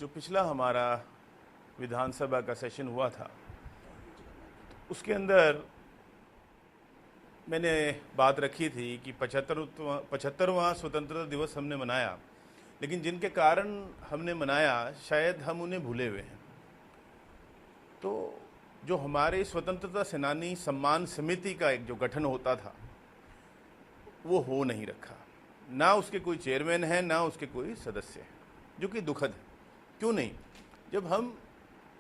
जो पिछला हमारा विधानसभा का सेशन हुआ था उसके अंदर मैंने बात रखी थी कि 75वां स्वतंत्रता दिवस हमने मनाया, लेकिन जिनके कारण हमने मनाया शायद हम उन्हें भूले हुए हैं। तो जो हमारे स्वतंत्रता सेनानी सम्मान समिति का एक जो गठन होता था वो हो नहीं रखा, ना उसके कोई चेयरमैन है ना उसके कोई सदस्य है, जो कि दुखद है। क्यों नहीं? जब हम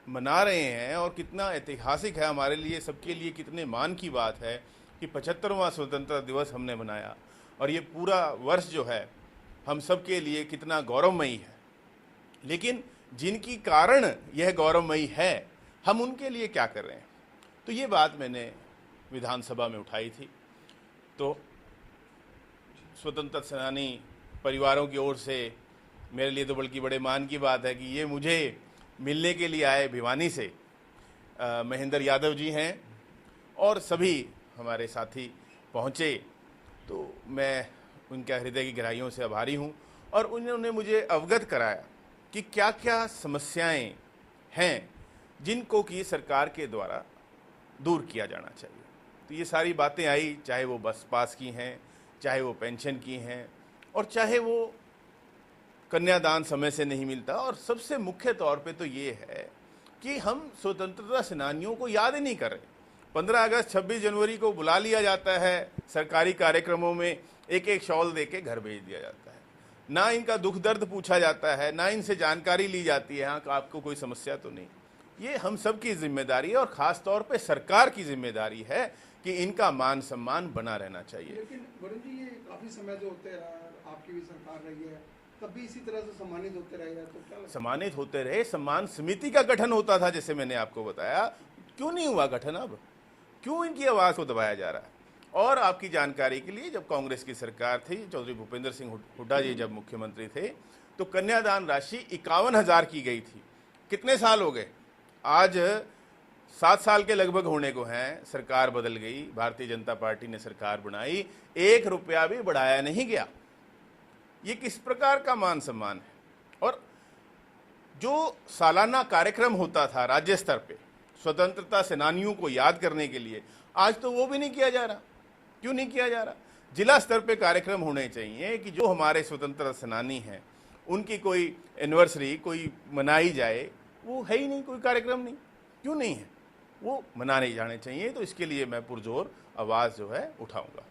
मना रहे हैं और कितना ऐतिहासिक है हमारे लिए, सबके लिए कितने मान की बात है कि 75वां स्वतंत्रता दिवस हमने मनाया और ये पूरा वर्ष जो है हम सब के लिए कितना गौरवमयी है। लेकिन जिनकी कारण यह गौरवमयी है हम उनके लिए क्या कर रहे हैं? तो ये बात मैंने विधानसभा में उठाई थी। तो स्वतंत्रता सेनानी परिवारों की ओर से मेरे लिए तो बल्कि बड़े मान की बात है कि ये मुझे मिलने के लिए आए भिवानी से महेंद्र यादव जी हैं और सभी हमारे साथी पहुँचे। तो मैं उनका हृदय की गहराइयों से आभारी हूँ और उन्होंने मुझे अवगत कराया कि क्या क्या समस्याएं हैं जिनको कि सरकार के द्वारा दूर किया जाना चाहिए। तो ये सारी बातें आई, चाहे वो बस पास की हैं, चाहे वो पेंशन की हैं और चाहे वो कन्यादान समय से नहीं मिलता। और सबसे मुख्य तौर पे तो ये है कि हम स्वतंत्रता सेनानियों को याद ही नहीं कर रहे। 15 अगस्त 26 जनवरी को बुला लिया जाता है सरकारी कार्यक्रमों में, एक एक शॉल दे के घर भेज दिया जाता है, ना इनका दुख दर्द पूछा जाता है, ना इनसे जानकारी ली जाती है हाँ आपको कोई समस्या तो नहीं। ये हम सब की जिम्मेदारी है और ख़ास तौर पे सरकार की जिम्मेदारी है कि इनका मान सम्मान बना रहना चाहिए। लेकिन वरुण जी, ये काफ़ी समय जो होते रहा, आपकी भी सरकार रही है, तब भी इसी तरह से सम्मानित होते रहे हैं, तो क्या सम्मानित होते रहे? सम्मान समिति का गठन होता था, जैसे मैंने आपको बताया। क्यों नहीं हुआ गठन? अब क्यों इनकी आवाज़ को दबाया जा रहा है? और आपकी जानकारी के लिए, जब कांग्रेस की सरकार थी, चौधरी भूपेंद्र सिंह हुड्डा जी जब मुख्यमंत्री थे, तो कन्यादान राशि 51,000 की गई थी। कितने साल हो गए? आज 7 साल के लगभग होने को हैं। सरकार बदल गई, भारतीय जनता पार्टी ने सरकार बनाई, 1 रुपया भी बढ़ाया नहीं गया। ये किस प्रकार का मान सम्मान है? और जो सालाना कार्यक्रम होता था राज्य स्तर पे स्वतंत्रता सेनानियों को याद करने के लिए, आज तो वो भी नहीं किया जा रहा। क्यों नहीं किया जा रहा? जिला स्तर पे कार्यक्रम होने चाहिए कि जो हमारे स्वतंत्रता सेनानी हैं उनकी कोई एनिवर्सरी कोई मनाई जाए। वो है ही नहीं, कोई कार्यक्रम नहीं। क्यों नहीं है? वो मनाने जाने चाहिए। तो इसके लिए मैं पुरजोर आवाज़ जो है उठाऊंगा।